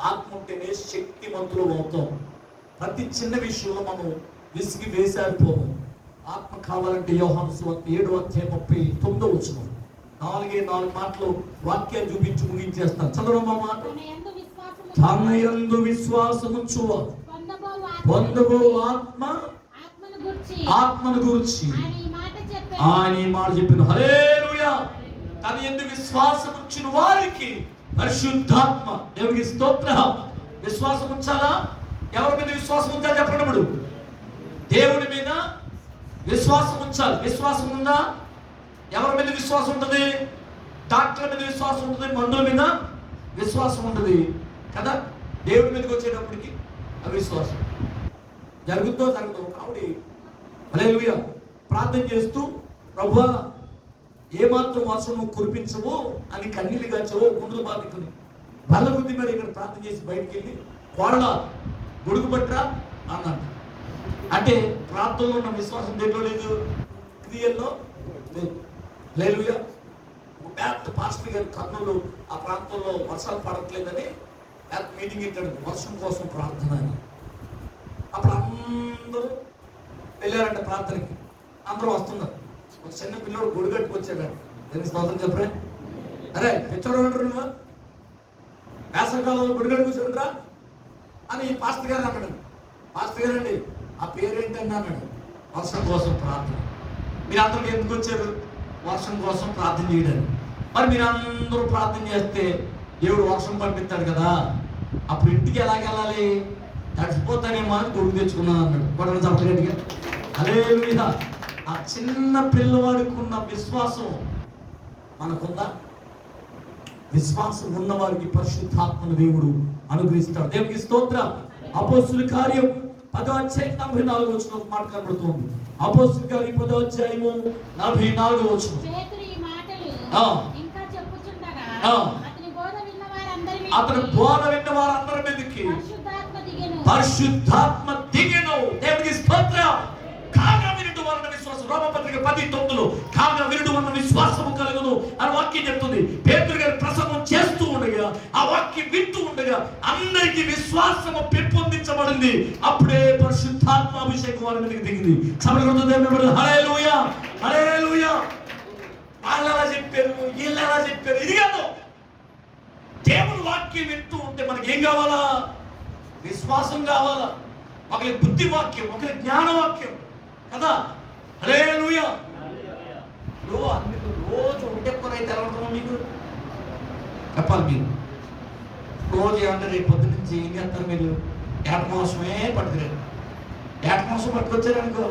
ఆత్మ ఉంటేనే శక్తిమంతులు అవుతాం. ప్రతి చిన్న విషయంలో మనం విసిగి వేసారిపోము. ఆత్మ కావాలంటే యోహాను సువార్త 7:39 4 మాటలు వాక్యాన్ని చూపించి ముగించేస్తాను. చదవమ్మా మాట. తన యందు విశ్వాసముంచు పొందబో ఆత్మను గురించి ఆయన ఈ మాట చెప్పిన. హల్లెలూయా. తన యందు విశ్వాసముంచిన వారికి పరిశుద్ధాత్మ. దేవునికి స్తోత్రం. విశ్వాసం ఉంచాలా? ఎవరి మీద విశ్వాసం ఉంచాలి చెప్పండి. ఇప్పుడు దేవుడి మీద విశ్వాసం ఉంచాలి. విశ్వాసం ఉందా? ఎవరి మీద విశ్వాసం ఉంటుంది? డాక్టర్ మీద విశ్వాసం ఉంటుంది, మందుల మీద విశ్వాసం ఉంటుంది కదా. దేవుడి మీదకి వచ్చేటప్పటికి అవిశ్వాసం. జరుగుతో కాబట్టి హల్లెలూయా ప్రార్థన చేస్తూ, ప్రభువా ఏమాత్రం వర్షం నువ్వు కురిపించవు అని కన్నీళ్ళు గాచవు, గుండెలు బాధికుని బల్ల బుద్ధి మీద ఇక్కడ ప్రార్థన చేసి బయటికి వెళ్ళి కోళ్ళ గొడుగు పట్టరా అన్నాడు. అంటే ప్రార్థనలో ఉన్న విశ్వాసం దేంట్లో లేదు, క్రియల్లో లేదు. హల్లెలూయా. పెద్ద పాస్టర్ గారి కర్నూలు ఆ ప్రాంతంలో వర్షాలు పడట్లేదని పెద్ద మీటింగ్ ఇచ్చాడు, వర్షం కోసం ప్రార్థన అని. అప్పుడు అందరూ వెళ్ళారంట ప్రార్థనకి. అందరూ వస్తున్నారు. ఒక చిన్న పిల్లడు గొడుగట్టుకు వచ్చాడు. దానికి స్తోత్రం చెప్పరా? అరే పిచ్చోడు అంటారు, నువ్వు వేసవికాలంలో గొడుగట్టుకు వచ్చాడురా అని పాస్టర్ గారు అన్నాడు. పాస్టర్ గారు అండి ఆ పేరేంటండి అన్నాడు. వర్షం కోసం ప్రార్థన. మీరు అందరికి ఎందుకు వచ్చారు? వర్షం కోసం ప్రార్థన చేయడానికి. మరి మీరు అందరూ ప్రార్థన చేస్తే దేవుడు వర్షం పంపిస్తాడు కదా, అప్పుడు ఇంటికి ఎలాగెళ్ళాలి? తడిసిపోతానేమో అని గొడుగు తెచ్చుకున్నాను అన్నాడు. గొడవ చెప్పగట్టిగా. హల్లెలూయా. ఆ చిన్న పిల్లవాడికి ఉన్న విశ్వాసం మనకుందా? విశ్వాసం ఉన్నవారికి పరిశుద్ధాత్మను దేవుడు అనుగ్రహిస్తాడు. దేవునికి స్తోత్రం. అపోస్తుల కార్యం 10:44 మాట కనబడుతుంది. అపోస్తుల కార్యం 10:44 అతని బోధ విన్న వారందరి మీదకి పరిశుద్ధాత్మ దిగెను. దేవునికి స్తోత్రం. కాగా వినుట వలన విశ్వాసం. రోమపత్రిక 10:9 కాగా వినుట వలన విశ్వాసము కలుగును అని వాక్యం చెప్తుంది. పేతురు గారు ప్రసంగం చేస్తూ ఉండగా, ఆ వాక్యం వింటూ ఉండగా అందరికీ విశ్వాసము పెంపొందించబడింది. అప్పుడే పరిశుద్ధాత్మ అభిషేకం వారి మీదకి దిగింది. హల్లెలూయా, హల్లెలూయా. వాళ్ళు ఎలా చెప్పారు, వీళ్ళు ఎలా చెప్పారు, ఇది కాదు. దేవుని వాక్యం వింటూ ఉంటే మనకి ఏం కావాలా? విశ్వాసం కావాలా? ఒకరి బుద్ధి వాక్యం, ఒకరి జ్ఞాన వాక్యం కదా. హల్లెలూయా. రోజు ఒకటే పని అయితే ఎలా ఉంటుందో మీకు చెప్పాలి. మీరు రోజు ఏమంటే రేపు పొద్దు నుంచి ఏం చేస్తారు? మీరు ఏట మాంసమే పట్టుకురారు. ఏట మాంసం పట్టుకొచ్చారనుకో,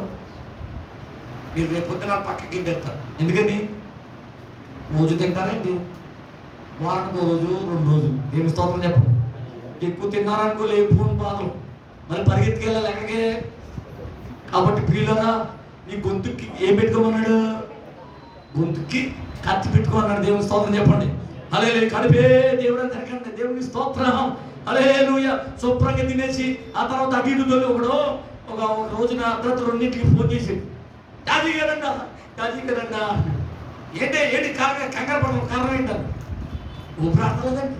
మీరు రేపు పొద్దున పక్కకి తింటారు. ఎందుకని? రోజు తింటారండి. వారానికి రోజు 2 రోజులు. ఏమి స్తోత్రం చెప్పండి. ఎక్కువ తిన్నారనుకో లేకపోని బాధలు. మరి పరిగెత్తుకెళ్ళాలి ఎక్కడికి? కాబట్టి ప్రియులరా, నీ గొంతుకి ఏం పెట్టుకోమన్నాడు? గొంతుకి కత్తి పెట్టుకోమన్నాడు. దేవుని స్తోత్రం చెప్పండి. హల్లెలూయా. కడిపే దేవుడు తిరగండి. దేవునికి స్తోత్రం. హల్లెలూయా. శుభ్రంగా తినేసి ఆ తర్వాత అటు ఇటు తోలి ఒక రోజున అర్ధరాత్రి 2ంటికి ఫోన్ చేసి, డాజీ గారండా ఏంటి కంగారు పడడం కారణం ఏంటని. ఊపిరి ఆడలేదండి,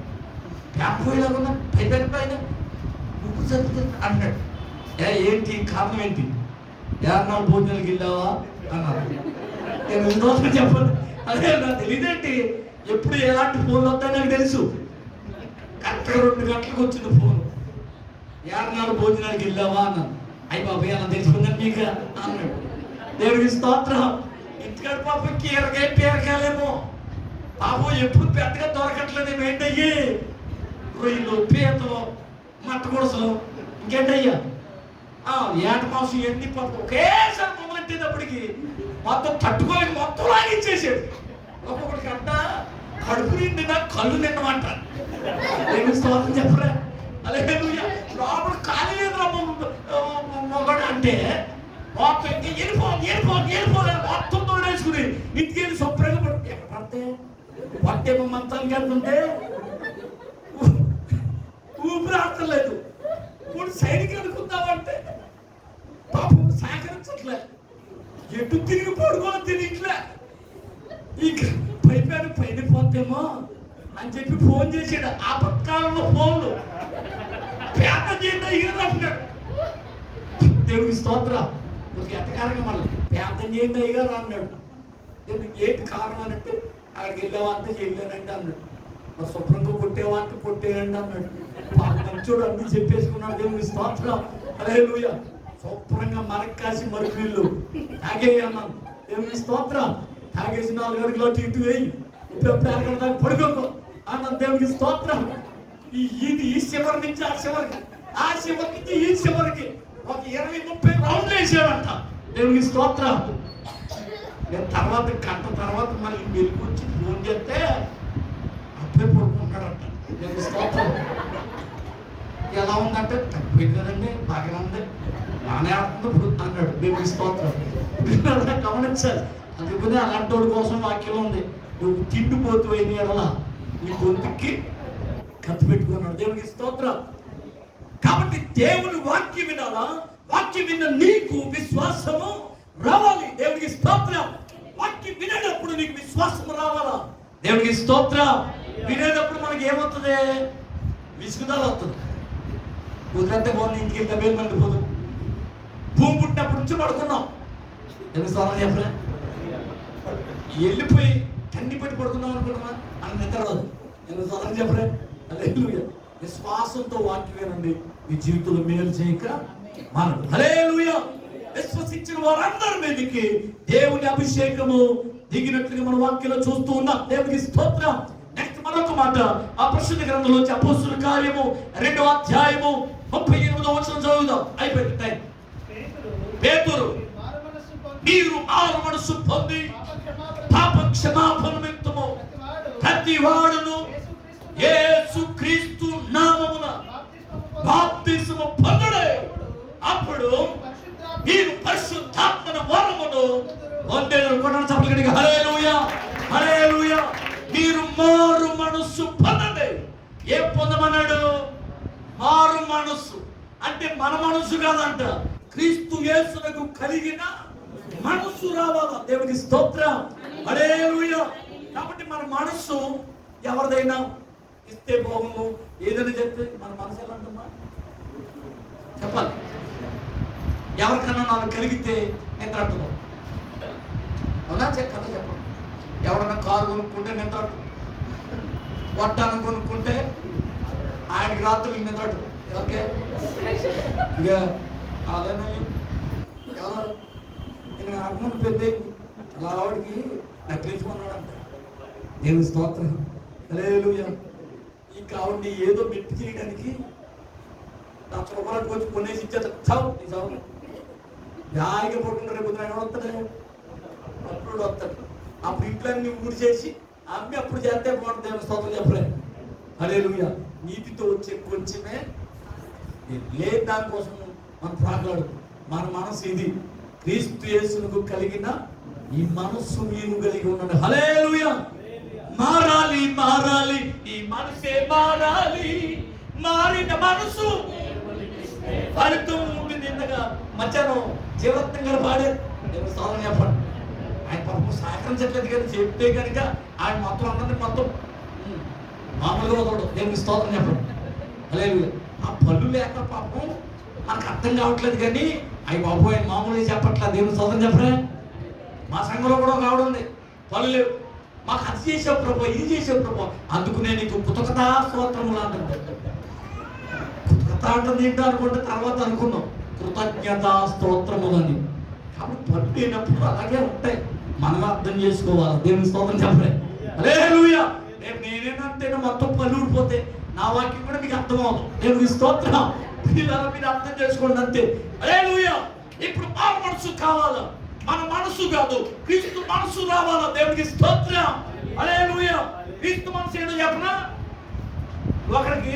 పోయేలాగున్నా పైన ఊపిరి చదువుతుంది అన్నాడు. ఏంటి కారణం ఏంటి? 54 భోజనాలకు వెళ్ళావా అన్నారు. నేను ఇంకోసం చెప్పండి. అదే నాకు తెలియదేంటి, ఎప్పుడు ఎలాంటి ఫోన్లు వస్తాయో నాకు తెలుసు. కరెక్ట్గా 2 గంటలకు వచ్చింది ఫోన్. 54 భోజనాలకు వెళ్ళావా అన్నాను. అయ్యి బాబాయ్ అలా తెలుసుకుందని మీకు అన్నాడు. దేవుడికి స్తోత్రం. ఇంటికాడ పాపం కీరకాయ పీరకాయలేమో పాపం ఎప్పుడు పెద్దగా దొరకట్లేదు. ఏంటయ్యి? రొయ్యలు, పీతలు, మట్ట గుడసలు, ఇంకేంటయ్యా ఏట మాంసం ఎన్ని పాపం ఒకేసారి మొదలెట్టేటప్పటికి మొత్తం తట్టుకోలేక మొత్తం లాగించేసాడు. ఒక్కొక్కడికి అంట కడుపు నిండినా కళ్ళు నిండమంట. దేవుని స్తోత్రం చెప్పరా. హల్లెలూయా. లోపల ఖాళీ లేదు మొగడు అంటే మొత్తం వెళ్ళిపోవాలి మొత్తం తోడేసుకుని ఇంటికి వెళ్ళి శుభ్రంగా ఎక్కడ పడితే పట్టేమో మంతానికి వెళ్తుంటే ఊపిరి ఆడలేదు. ఇప్పుడు సైడ్కి అనుకుందామంటే పాపం సహకరించట్లే. ఎటు తిరిగి పడుకోవాలి తిరిగిట్లే. ఇక పైన పోతేమో అని చెప్పి ఫోన్ చేసాడు. ఆపత్కాలంలో ఫోన్లు పేద చేయండి అయ్యారు. దేవుడికి స్తోత్రం. ఎట్టకారంగా మళ్ళీ పేద చేయండి అయ్యారు అన్నాడు. ఏంటి కారణం అంటే అక్కడికి వెళ్ళావా అంటే వెళ్ళానండి అన్నాడు. మరి శుభ్రంగా కొట్టేవా అంటే కొట్టేయండి అన్నాడు. మంచోడు అన్ని చెప్పేసుకున్నాడు. దేవుడికి స్తోత్రం. హల్లెలూయా. శుభ్రంగా మనకు కాసి మరుగు వీళ్ళు తాగేయి అన్నాను. దేవుడికి స్తోత్రం. తాగేసి 4 గంటలు అటు ఇటు వేయి, ఇప్పుడు 6 గంటల దాకా పడుకోకు అన్నాను. దేవుడికి స్తోత్రం. ఇది ఈ చివరి నుంచి ఆ చివరికి, ఆ చివరి నుంచి ఈ చివరికి ఒక 20-30 రౌండ్లు వేసాడంట. దేవుడికి స్తోత్రం. నేను తర్వాత గంట తర్వాత మళ్ళీ వెలుగుచ్చి ఫోన్ చేస్తే అప్పుడే పడుకుంటాడంట. దేవుడికి స్తోత్రం. ఎలా ఉందంటే తగ్గిపోయింది కదండి, బాగానే ఉంది, బాగానే ఆడుతుంది ఇప్పుడు అన్నాడు. దేవుడికి స్తోత్రం. గమనించాలి. అందుకని అలాంటి వాడి కోసం వాక్యం ఉంది. నువ్వు తిండిపోతూ అయిన ఎడలా నీ గొంతుకి కత్తి పెట్టుకున్నాడు. దేవుడికి స్తోత్రం. కాబట్టి దేవుని వాక్యం వినాలా? వాక్యం విన్న నీకు విశ్వాసము రావాలి. దేవుడికి స్తోత్రం. వాక్యం వినేటప్పుడు నీకు విశ్వాసం రావాలా? దేవుడికి స్తోత్రం. వినేటప్పుడు మనకి ఏమవుతుంది? విసుగుదల వస్తుంది. కుదిరంతే బాగుంది, ఇంటికి వెళ్తే మేలు మండిపోదు. భూమి పుట్టినప్పటి నుంచి పడుకున్నాం. దేవుని స్తోత్రం చెప్పలే. వెళ్ళిపోయి కన్ని పెట్టి పడుకుందాం అనుకుంటున్నా అని నిద్ర రాదు. దేవుని స్తోత్రం చెప్పలే. హల్లెలూయా. విశ్వాసంతో వాక్యం వినండి, మీ జీవితంలో మేలు చేయక మానడు. హల్లెలూయా. విశ్వసించిన వారందరి మీదకి దేవుని అభిషేకము దిగినట్లుగా మన వాక్యంలో చూస్తూ ఉన్నాం. దేవునికి స్తోత్రం. నెక్స్ట్ మరొక మాట ఆ పరిశుద్ధ గ్రంథంలోంచి అపోస్తుల కార్యము 2వ అధ్యాయము 38వ వచనం చదువుదాం. అయిపోయింది టైం. పేతురు, మీరు మారు మనసు పొంది పాప క్షమాపణ నిమిత్తము ప్రతి వాడును యేసుక్రీస్తు నామమున బాప్తిసము పొందుడే. అప్పుడు మీరు పరిశుద్ధాత్మ వరమును పొందేరు. కొట్టండి చప్పట్లు. హల్లెలూయా, హల్లెలూయా. మీరు మారు మనస్సు పొందండి. ఏం పొందమన్నాడు? మారు మనస్సు అంటే మన మనస్సు కాదంట, క్రీస్తు యేసునకు కలిగిన మనస్సు రావాలా. దేవునికి స్తోత్రం. హల్లెలూయా. కాబట్టి మన మనస్సు ఎవరిదైనా ఇస్తే బాగుండు, ఏదైనా చెప్తే మన మనసు ఎలా ఉంటుందా చెప్పాలి. ఎవరికన్నా నాకు కలిగితే నిద్ర అంటున్నాం. అవునా? కథ చెప్పండి. ఎవరన్నా కారు కొనుక్కుంటే నిద్ర అంటు, వడ్డాను కొనుక్కుంటే ఆయనకి రాత్రులు నిద్ర అంటు. ఓకే, ఇక అదేనా ఎవరు నేను అర్థం పెద్ద అలా ఆవిడికి నక్కించుకున్నాడంట. దేవుని స్తోత్రం. హల్లెలూయా. ఈ కావుని ఏదో మెట్టి చేయడానికి రూపాయలకు వచ్చి కొనేసి ఇచ్చేది. చావు నీ చావు హాయిగా పడుకుంటారు. రేపు ఆయన వస్తాడు, అప్పుడు వస్తాడు. అప్పుడు ఇంట్లన్నీ ఊడి చేసి అమ్మి అప్పుడు చేస్తే బాగుంటుంది. దేవుని స్తోత్రం చెప్పలే. హల్లెలూయా. నీతితో వచ్చే కొంచెమే లేదు, దానికోసం మనం ప్రాకులాడు. మన మనసు ఇది, క్రీస్తు యేసునకు కలిగిన ఈ మనస్సు మీరు కలిగి ఉండండి. హల్లెలూయా. మారాలి మారాలి, ఈ మనసే మారాలి. మారిన మనసు ఫలితం ఉంటుంది. ఇంతగా మధ్యాహ్నం జీవరత్నం గారు పాడారు. దేవుని స్తోత్రం చెప్పండి. ఆయన పాపం సహకరించట్లేదు కానీ చెప్తే కనుక ఆయన మొత్తం అందరినీ మొత్తం మామూలుగా వదలడు. దేవుని స్తోత్రం చెప్పండి. హల్లెలూయా. ఆ పళ్ళు లేక పాపం మనకు అర్థం కావట్లేదు కానీ అవి బాబు ఆయన మామూలుగా చెప్పట్లేదు. దేవుని స్తోత్రం చెప్పరా. మా సంఘంలో కూడా ఒక ఆవిడ ఉంది, పళ్ళు లేవు. మాకు అది చేసే ప్రభు, ఇది చేసే ప్రభు, అందుకు నేను నీకు కృతజ్ఞతా స్తోత్రములు అంటుంది. కృతజ్ఞత అంటుంది ఏంటో అనుకుంటే తర్వాత అనుకున్నాం కృతజ్ఞతా స్తోత్రములు అని. కాబట్టి పళ్ళు లేనప్పుడు అలాగే ఉంటాయి, మనం అర్థం చేసుకోవాలి. దేవుని స్తోత్రం చెప్పలే. హల్లెలూయా. రేపు నేనేనంటేనే మొత్తం పళ్ళు ఊడిపోతే నా వాక్యం కూడా మీకు అర్థం అవుతుంది. దేవుని స్తోత్రం. మీరు అర్థం చేసుకోండి అంతే. హల్లెలూయా. ఇప్పుడు మారు మనసు కావాలా? మన మనసు కాదు, క్రీస్తు మనసు రావాలా? దేవునికి స్తోత్రం. హల్లెలూయా. క్రీస్తు మనసు ఏదో చెప్పనా, ఒకరికి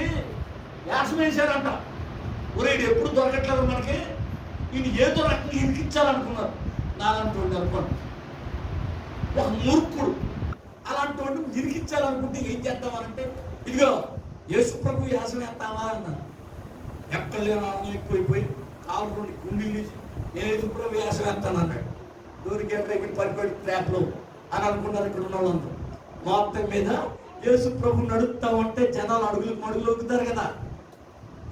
వేషం వేశారంట. ఒరేడు ఎప్పుడు దొరకట్లేదు మనకి, ఈయన ఏదో రకంగా ఇరికించాలనుకున్నారు. నాలంటి వాడిని అనుకోండి, ఒక మూర్ఖుడు అలాంటి వాడిని ఇరికించాలనుకుంటే ఏం చేద్దామనంటే, ఇదిగో యేసు ప్రభు యాసం వేస్తావా అన్నారు. ఎక్కడ లేని ఆనందం ఎక్కువైపోయి కాలు రెండు గుండెలు నేను యేసు ప్రభు యాసం వేస్తాను అన్నాడు. దూరికి ఎక్కడ పరిపడి ట్రాప్లో అని అనుకున్నారు ఇక్కడ ఉన్న వాళ్ళంతా. మొత్తం మీద యేసు ప్రభు నడుపుతా ఉంటే జనాలు అడుగులకు మడుగులు ఒక్కుతారు కదా,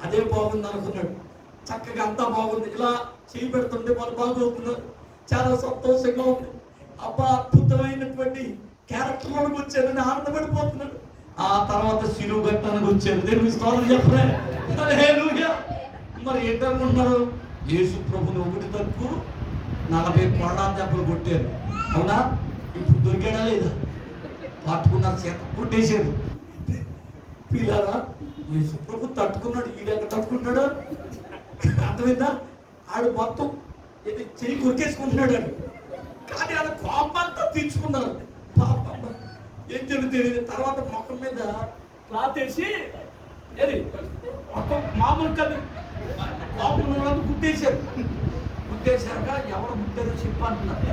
అదే బాగుంది అనుకున్నాడు. చక్కగా అంతా బాగుంది, ఇలా చేయి పెడుతుంటే వాళ్ళు బాగోతున్నారు. చాలా సంతోషంగా ఉంది. అబ్బా అద్భుతమైనటువంటి క్యారెక్టర్లోకి వచ్చారని ఆనందపడిపోతున్నాడు. ఆ తర్వాత శిలువ గట్టానికి వచ్చారు. దేవుని స్తోత్రం చెప్పలే. హల్లెలూయా. మరి ఏంటనుకుంటున్నారు, యేసు ప్రభుని ఒకటి తక్కువ 40 కొరడా దెబ్బలు కొట్టారు. అవునా? ఇప్పుడు దొరికాడా లేదా? పట్టుకున్నారు, చేత కొట్టేశారు. పిల్లరా యేసు ప్రభు తట్టుకున్నాడు. ఈడు ఎక్కడ తట్టుకుంటాడు అర్థమైందా? ఆడు మొత్తం చెయ్యి కొరికేసుకుంటున్నాడు అని. కానీ ఆడ కోపం అంతా తీర్చుకున్నారు. పాపం ఏం జరుగుతుంది, తర్వాత మొక్కం మీద క్లాత్ వేసి ఏది మొత్తం మామూలు కాదు కోపం గుట్టేశారు. గుట్టేశాక ఎవరు గుట్టారో చెప్పంటున్నారు.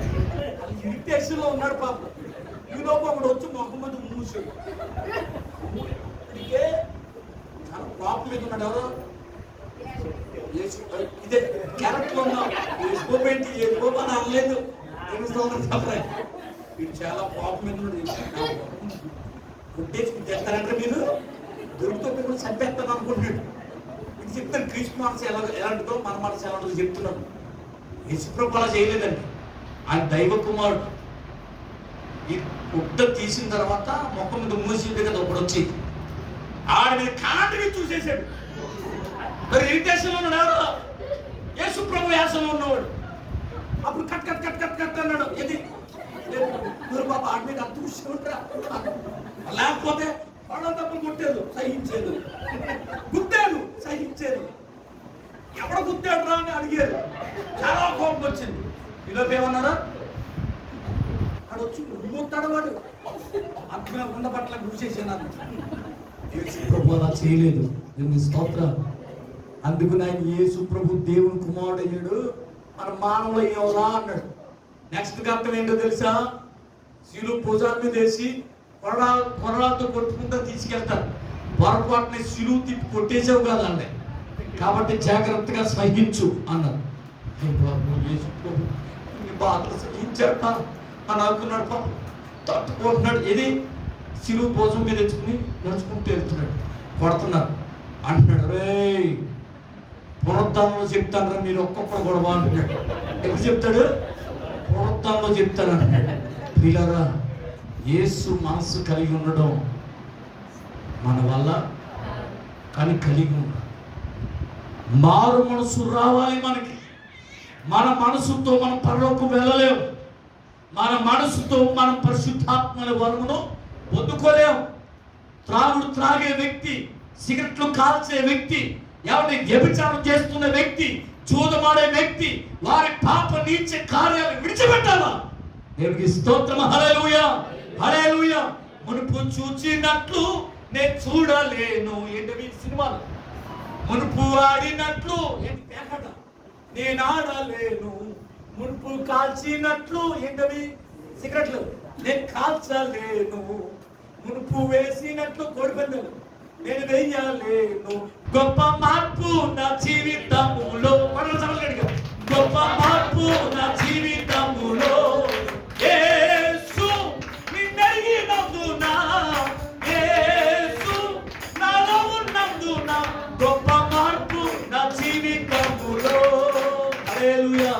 అది ఇరిటేషన్లో ఉన్నాడు పాపం. ఈ లోపల ఒకడు వచ్చి మొక్క మీద మూసాడు. ఇదికే చాలా కోపం మీద ఉన్నాడు. ఎవరో ఇదే క్యారెక్టర్ ఉన్నా వేసుకోబెట్టి వేసుకోమని అనలేదు. వీడు చాలా కోపం మీద ఉన్నాడు. గుట్టేసి తెస్తారంటే మీరు దొరుకుతుంటే కూడా చంపేస్తాను అనుకుంటున్నాడు. ఇది చెప్తాను క్రీస్తు మనసు ఎలాంటిదో మన మనసు ఎలాంటిదో చెప్తున్నాను. యేసుప్రభు అలా చేయలేదండి. ఆయన దైవ కుమారుడు. ఈ గుడ్డ తీసిన తర్వాత మొక్క మీద మూసింది కదా ఒకడు వచ్చి ఆడ మీద కాంటిని చూసేసాడు. మరి ఇరిటేషన్లో ఉన్నాడు ఎవరు? యేసుప్రభు యాసంలో ఉన్నవాడు. అప్పుడు cut cut cut cut cut అన్నాడు. ఏది బాబా ఆడ మీద అంత చూసుకుంటారా, లేకపోతే వాళ్ళంతప్పుడు గుట్టారు సహించేది, గుద్దాడు సహించేది. ఎవడ గుద్దాడు రా అని అడిగారు. చాలా కోపం వచ్చింది. ఈలోపు ఏమన్నారా, వాడు వచ్చి గుద్దాడు వాడు అంతగా ఉన్న పట్ల చూసేసాను. యేసు ప్రభు అలా చేయలేదు. దేవుని స్తోత్రం. అందుకు ఆయన యేసు ప్రభు దేవుని కుమారుడు అయ్యాడు, మన మానవులు అయ్యేవరా అన్నాడు. నెక్స్ట్ అర్థం ఏంటో తెలుసా, శిలువ భుజాల మీద వేసి కొరడాలతో కొట్టుకుంటా తీసుకెళ్తారు. పొరపాటుని శిలువ తిప్పి కొట్టేసావు కాదండి, కాబట్టి జాగ్రత్తగా సహించు అన్నారు. యేసు ప్రభు బాధలు సహించాడు అని అనుకున్నాడు. పాపం తట్టుకుంటున్నాడు. ఏది శిలువ భుజం మీద తెచ్చుకుని నడుచుకుంటూ వెళ్తున్నాడు. కొడుతున్నారు అంటున్నాడు, రే పునరుద్ధానంలో చెప్తాను మీరు ఒక్కొక్కరు గొడవ అంటున్నాడు. ఎప్పుడు చెప్తాడు? పునరుద్ధానంలో చెప్తాను అంటున్నాడు. పిల్లరా యేసు మనసు కలిగి ఉండడం మన వల్ల కానీ కలిగి ఉండాలి. మారు మనసు రావాలి మనకి. మన మనసుతో మనం పరలోకం వెళ్ళలేము. మన మనసుతో మనం పరిశుద్ధాత్మల వరమును పొందుకోలేము. త్రాగుడు త్రాగే వ్యక్తి, సిగరెట్లు కాల్చే వ్యక్తి, ఎవరిని వ్యభిచారం చేస్తున్న వ్యక్తి, జూదమాడే వ్యక్తి, వారి పాప నీచ కార్యాలు విడిచిపెట్టాలా? దేవునికి స్తోత్రం. హల్లెలూయా హల్లెలూయా. మునుపు చూచినట్లు నేను చూడలేను. ఏంటి సినిమాలు మునుపు ఆడినట్లు ఏంటి పేకట నేను ఆడలేను, మునుపు కాల్చినట్లు ఏంటవి సిగరెట్లు నేను కాల్చలేను, మునుపు వేసినట్లు కోడిపందాలు నేను వెయ్యలేను. గొప్ప మార్పు నా జీవితములో, గొప్ప మార్పు నా జీవితములో యేసు నిన్నెరిగినందున, యేసు నాలో ఉన్నందున గొప్ప మార్పు నా జీవితములో. హల్లెలూయా.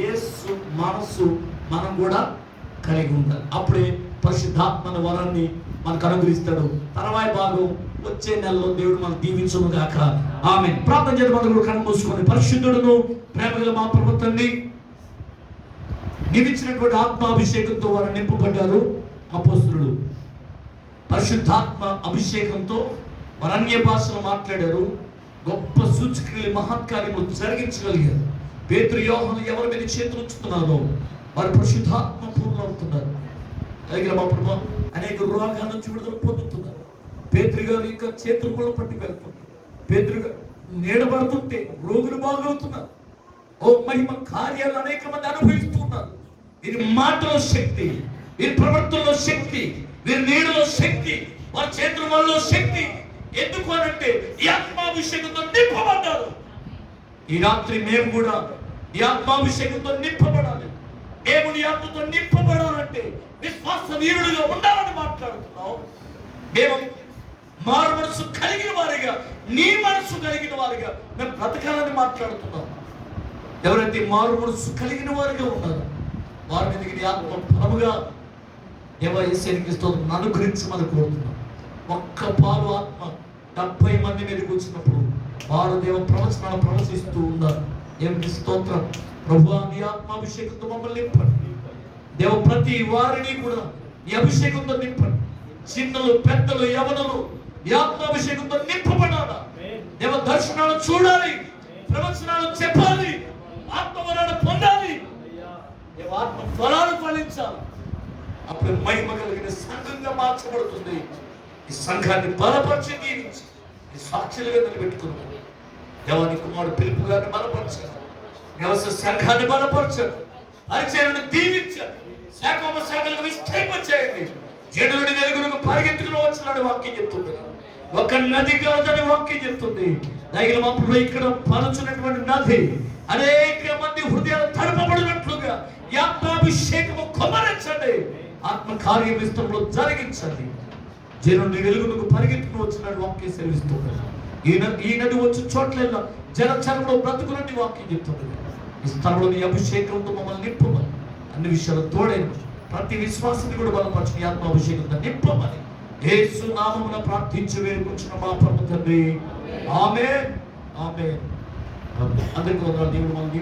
యేసు మనసు మనం కూడా కలిగి ఉండాలి. అప్పుడే పరిశుద్ధాత్మ వరాన్ని మనకు అనుగ్రహిస్తాడు. తర్వాయి భాగం వచ్చే నెలలో దేవుడు మనం దీవించును గాక. ఆమేన్. ప్రార్థన చేద్దాం. మనం కూడా కన్ను మూసుకొని, పరిశుద్ధుడును ప్రేమగల మా ప్రభువు తండ్రి, నీవిచ్చినటువంటి ఆత్మాభిషేకంతో వారు నింపబడ్డారు అపోస్తలుడు. పరిశుద్ధాత్మ అభిషేకంతో వారు అన్య భాషలు మాట్లాడారు. గొప్ప సూచక్రియలు మహత్కార్యములు జరిగించగలిగారు. పేతురు యోహాను ఎవరి మీద చేతులు ఉంచుతున్నారో వారు పరిశుద్ధాత్మ పూర్ణులు అవుతున్నారు. అలాగే మా ప్రభు అనేక రోగాల నుంచి విడుదల పొందుతున్నారు. పేతురు గారు ఇంకా చేతులు కూడా పట్టి వెళ్తున్నారు. పేతురు గారు నీడబడుతుంటే రోగులు బాగవుతున్నారు. ఓ మహిమ కార్యాలు అనేక మంది అనుభవిస్తున్నారు. వీరి మాటలో శక్తి, వీరి ప్రవర్తనలో శక్తి, వీరి నీడలో శక్తి, వారి చేతుల వల్ల శక్తి. ఎందుకు అనంటే ఈ ఆత్మాభిషేకంతో నింపబడ్డారు. ఈ రాత్రి మేము కూడా ఈ ఆత్మాభిషేకంతో నింపబడాలి. దేవుని ఆత్మతో నింపబడాలంటే విశ్వాస వీరుడుగా ఉండాలని మాట్లాడుతున్నాం. మేము మారు మనసు కలిగిన వారిగా, నీ మనసు కలిగిన వారిగా మేము బ్రతకాలని మాట్లాడుతున్నాం. ఎవరైతే మారు మనసు కలిగిన వారిగా ఉన్నారో వారి మీదకి నీ ఆత్మ బలముగా యేసుక్రీస్తును అనుగ్రహించమని కోరుతున్నాం. ఒక్క పాలు ఆత్మ 70 మంది మీదకి వచ్చినప్పుడు వారు దేవ ప్రవచనాలు ప్రవచిస్తూ ఉన్నారు. ఏమిటి స్తోత్రం. ప్రభువా, నీ ఆత్మాభిషేకంతో మమ్మల్ని నింపండి. దేవ ప్రతి వారిని కూడా నీ అభిషేకంతో నింపండి. చిన్నలు, పెద్దలు, యవనులు నీ ఆత్మాభిషేకంతో నింపబడాలా. దేవ దర్శనాలు చూడాలి, ప్రవచనాలు చెప్పాలి, ఆత్మవరాలు పొందాలి, దేవ ఆత్మ ఫలాలు ఫలించాలి. అప్పుడు మహిమ కలిగిన సంఘంగా మార్చబడుతుంది. ఈ సంఘాన్ని బలపరిచి దీవించి ఈ సాక్షులుగా నిలబెట్టుకున్నాం. దేవాని కుమారుడు పిలుపు గారిని బలపరచారు. వ్యవసాయ సంఘాన్ని బలపరచారు. పరిచయాలను దీవించారు. శాఖలకు విస్తరింపచేయండి. జనుడి వెలుగును పరిగెత్తుకుని వచ్చినాడు వాక్యం చెప్తుంది. ఒక నది కాదని వాక్యం చెప్తుంది. దైవ మాపులో ఇక్కడ పలుచున్నటువంటి నది అనేక మంది హృదయాలు తడపబడినట్లుగా ఈ ఆత్మాభిషేకము కొమరించండి. ఆత్మ కార్య విస్తరంలో జరిగించండి. జనుడి వెలుగును పరిగెత్తుకుని వచ్చినాడు వాక్యం సెలవిస్తుంది. ఈ నది వచ్చి చోట్ల జలచరంలో బ్రతుకునని వాక్యం చెప్తుంది. ఈ స్థలంలో నీ అభిషేకంతో మమ్మల్ని నింపమని, అన్ని విషయాలు తోడైన ప్రతి విశ్వాసాన్ని కూడా బలపరిచి ఆత్మాభిషేకంతో నింపమని యేసు నామమున ప్రార్థించి వేడుకుంటున్న మా ప్రభువు తండ్రి. ఆమేన్. ఆమేన్. అందరికీ వందనాలు. దేవుడు మనల్ని